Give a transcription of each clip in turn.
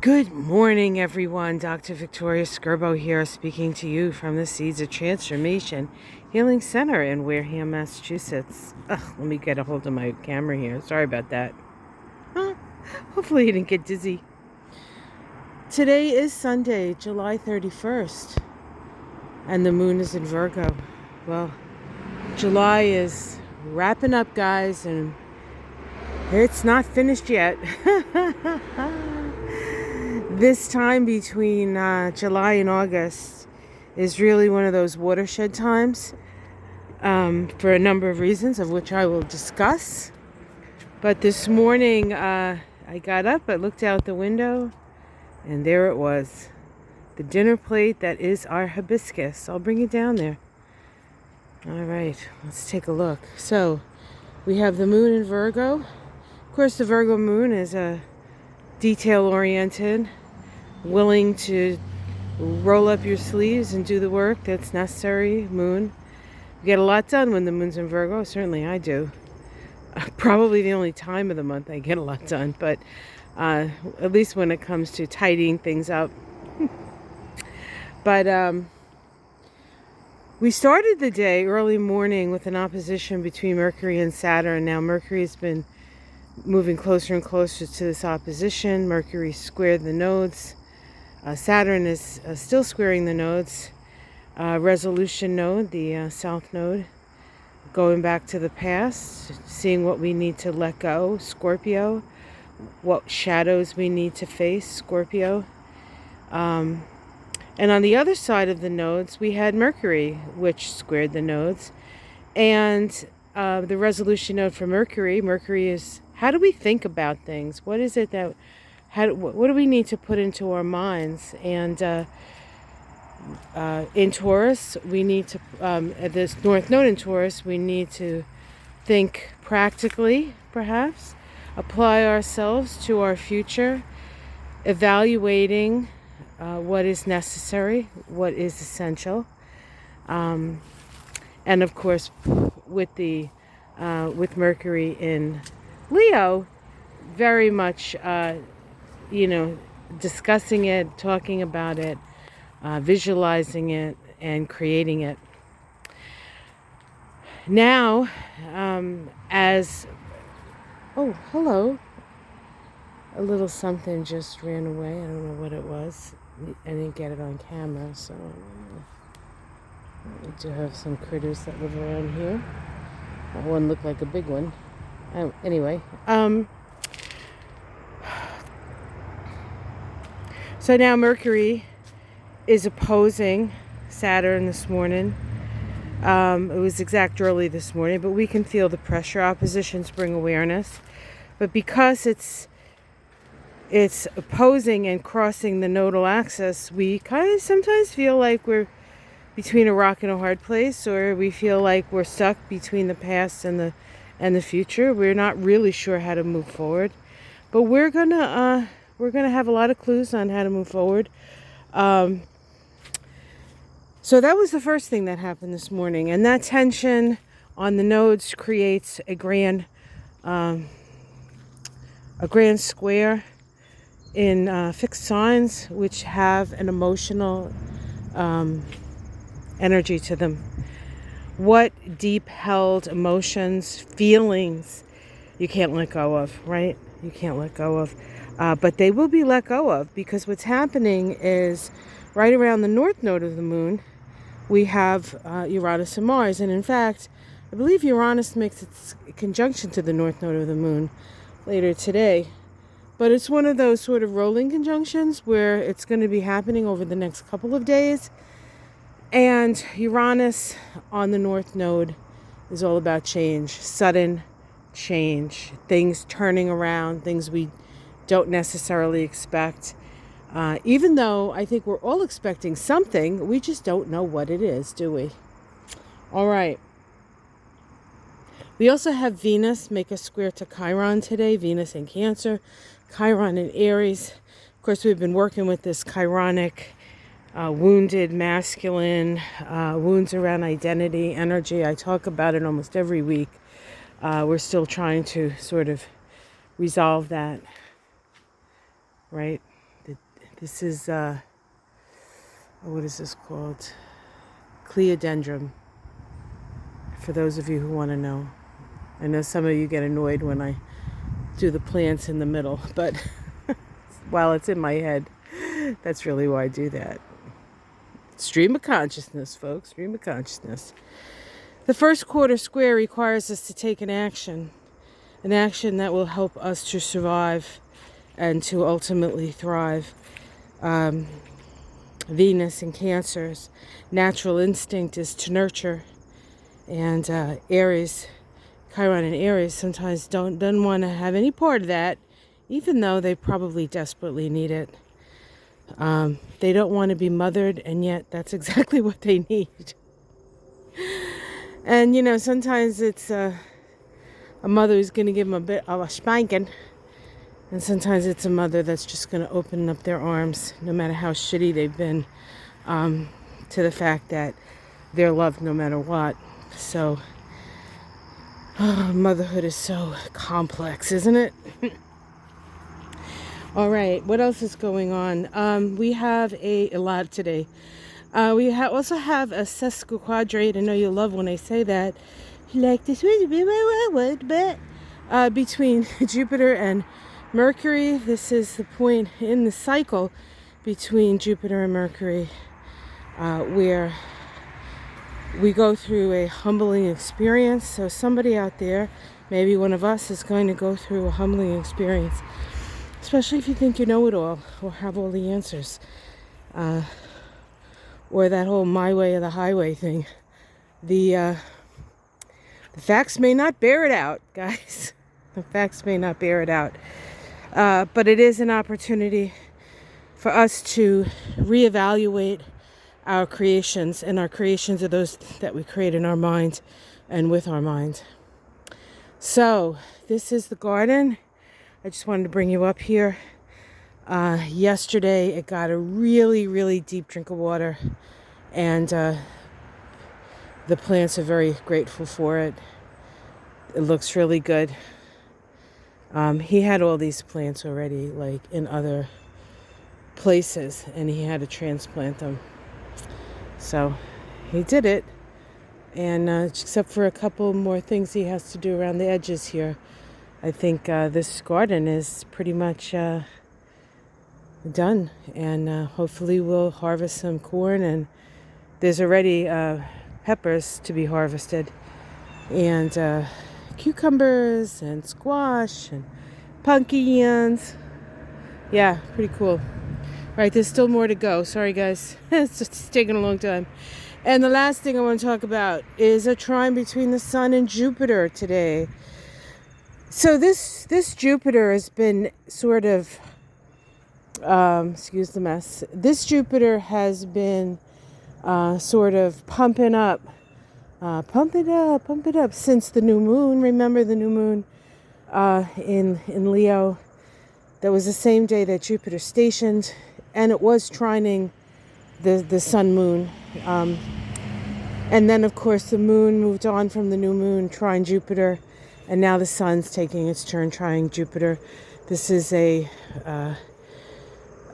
Good morning, everyone. Dr. Victoria Skirbo here, speaking to you from the Seeds of Transformation Healing Center in Wareham, Massachusetts. Let me get a hold of my camera here. Sorry about that. Hopefully you didn't get dizzy. Today is Sunday, July 31st, and the moon is in Virgo. Well, July is wrapping up, guys, and it's not finished yet. This time between July and August is really one of those watershed times for a number of reasons, of which I will discuss. But this morning I got up, I looked out the window, and there it was. The dinner plate that is our hibiscus. I'll bring it down there. All right, let's take a look. So we have the moon in Virgo. Of course, the Virgo moon is a detail-oriented, willing to roll up your sleeves and do the work that's necessary moon. You get a lot done when the moon's in Virgo. Certainly I do. Probably the only time of the month I get a lot done, but at least when it comes to tidying things up. But we started the day early morning with an opposition between Mercury and Saturn. Now Mercury has been moving closer and closer to this opposition. Mercury squared the nodes. Saturn is still squaring the nodes. Resolution node, the south node, going back to the past, seeing what we need to let go, Scorpio, what shadows we need to face, Scorpio. And on the other side of the nodes, we had Mercury, which squared the nodes. And the resolution node for Mercury is, how do we think about things? What is it that, what do we need to put into our minds? And in Taurus, we need to, at this North Node in Taurus, we need to think practically, perhaps, apply ourselves to our future, evaluating what is necessary, what is essential. And of course, with Mercury in Leo, very much, discussing it, talking about it, visualizing it, and creating it. Now, oh, hello. A little something just ran away. I don't know what it was. I didn't get it on camera, so we do have some critters that live around here. That one looked like a big one. Anyway, so now Mercury is opposing Saturn this morning. It was exact early this morning, but we can feel the pressure. Oppositions bring awareness, but because it's opposing and crossing the nodal axis, we kind of sometimes feel like we're between a rock and a hard place, or we feel like we're stuck between the past and the future. We're not really sure how to move forward, but we're gonna have a lot of clues on how to move forward. So that was the first thing that happened this morning, and that tension on the nodes creates a grand square in fixed signs, which have an emotional energy to them. What deep held emotions, feelings you can't let go of, right? You can't let go of. But they will be let go of, because what's happening is right around the north node of the moon, we have Uranus and Mars. And in fact, I believe Uranus makes its conjunction to the north node of the moon later today. But it's one of those sort of rolling conjunctions where it's going to be happening over the next couple of days. And Uranus on the north node is all about change, sudden change, things turning around, things we don't necessarily expect. Even though I think we're all expecting something, we just don't know what it is, do we? All right. We also have Venus make a square to Chiron today, Venus in Cancer, Chiron in Aries. Of course, we've been working with this chironic, wounded, masculine, wounds around identity, energy. I talk about it almost every week. We're still trying to sort of resolve that, right? The This is, what is this called? Cleodendrum, for those of you who want to know. I know some of you get annoyed when I do the plants in the middle, but while it's in my head, that's really why I do that. Stream of consciousness, folks, stream of consciousness. The first quarter square requires us to take an action that will help us to survive and to ultimately thrive. Venus in Cancers, natural instinct is to nurture, and Aries, Chiron and Aries sometimes don't want to have any part of that, even though they probably desperately need it. They don't want to be mothered, and yet that's exactly what they need. And sometimes it's a mother who's going to give them a bit of a spanking, and sometimes it's a mother that's just going to open up their arms, no matter how shitty they've been, to the fact that they're loved no matter what. So, motherhood is so complex, isn't it? All right, what else is going on? We have a lot today. We also have a sesquiquadrate. I know you love when I say that. You like this word, but between Jupiter and Mercury. This is the point in the cycle between Jupiter and Mercury where we go through a humbling experience. So somebody out there, maybe one of us, is going to go through a humbling experience, especially if you think you know it all or have all the answers, or that whole my way or the highway thing. The facts may not bear it out, guys. The facts may not bear it out. But it is an opportunity for us to reevaluate our creations, and our creations are those that we create in our mind and with our mind. So this is the garden. I just wanted to bring you up here. Yesterday it got a really, really deep drink of water, and the plants are very grateful for it. It looks really good. He had all these plants already, like in other places, and he had to transplant them. So he did it, and except for a couple more things he has to do around the edges here, I think this garden is pretty much done, and hopefully we'll harvest some corn, and there's already peppers to be harvested, and cucumbers and squash and pumpkins. Yeah, pretty cool. Right, there's still more to go. Sorry, guys. It's just taking a long time. And the last thing I want to talk about is a trine between the Sun and Jupiter today. So this Jupiter has been sort of, excuse the mess. This Jupiter has been sort of pump it up since the new moon. Remember the new moon in Leo? That was the same day that Jupiter stationed, and it was trining the sun moon. And then, of course, the moon moved on from the new moon, trine Jupiter, and now the sun's taking its turn trying Jupiter. This is a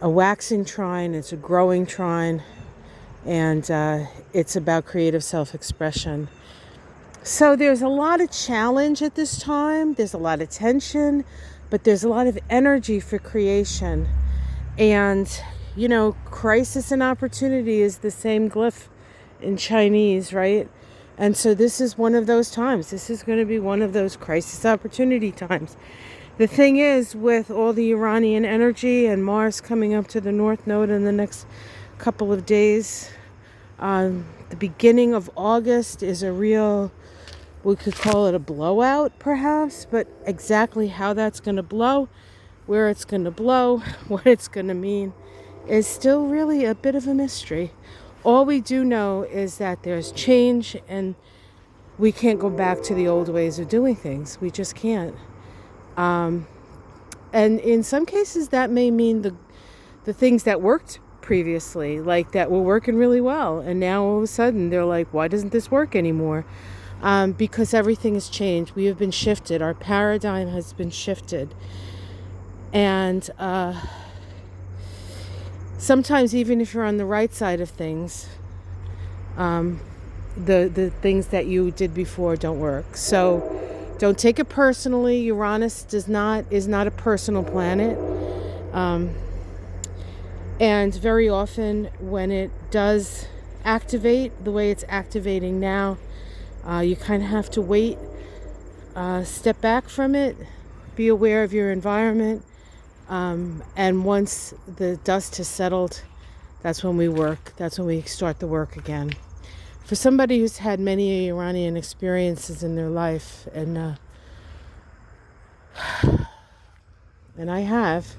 waxing trine. It's a growing trine, and it's about creative self-expression. So there's a lot of challenge at this time. There's a lot of tension, but there's a lot of energy for creation. And, crisis and opportunity is the same glyph in Chinese, right? And so this is one of those times. This is going to be one of those crisis opportunity times. The thing is, with all the Uranian energy and Mars coming up to the North Node in the next couple of days, the beginning of August is a real, we could call it a blowout perhaps, but exactly how that's going to blow, where it's going to blow, what it's going to mean is still really a bit of a mystery. All we do know is that there's change, and we can't go back to the old ways of doing things. We just can't. And in some cases that may mean the things that worked previously, like that were working really well, and now all of a sudden they're like, why doesn't this work anymore? Because everything has changed. We have been shifted. Our paradigm has been shifted. And sometimes even if you're on the right side of things, the things that you did before don't work. So don't take it personally. Uranus is not a personal planet. And very often when it does activate the way it's activating now, you kind of have to wait, step back from it, be aware of your environment, and once the dust has settled, that's when we start the work again. For somebody who's had many Uranian experiences in their life, and I have,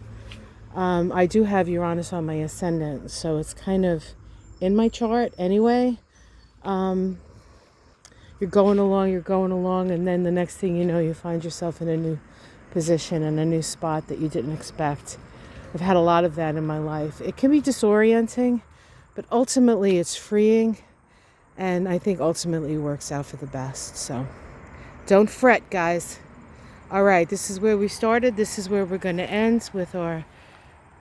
I do have Uranus on my ascendant, so it's kind of in my chart anyway. You're going along, and then the next thing you know, you find yourself in a new position and a new spot that you didn't expect. I've had a lot of that in my life. It can be disorienting, but ultimately it's freeing, and I think ultimately it works out for the best. So don't fret, guys. All right, this is where we started. This is where we're going to end with our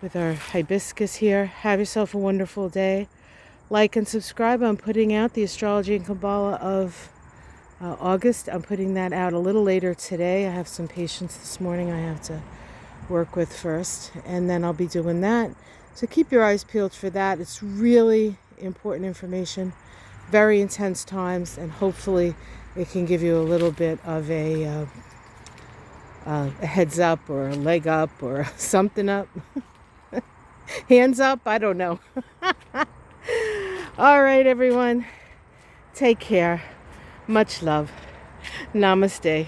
hibiscus here. Have yourself a wonderful day. Like and subscribe. I'm putting out the Astrology and Kabbalah of August. I'm putting that out a little later today. I have some patients this morning I have to work with first, and then I'll be doing that. So keep your eyes peeled for that. It's really important information, very intense times, and hopefully it can give you a little bit of a heads up or a leg up or something up. Hands up, I don't know. All right, everyone. Take care. Much love. Namaste.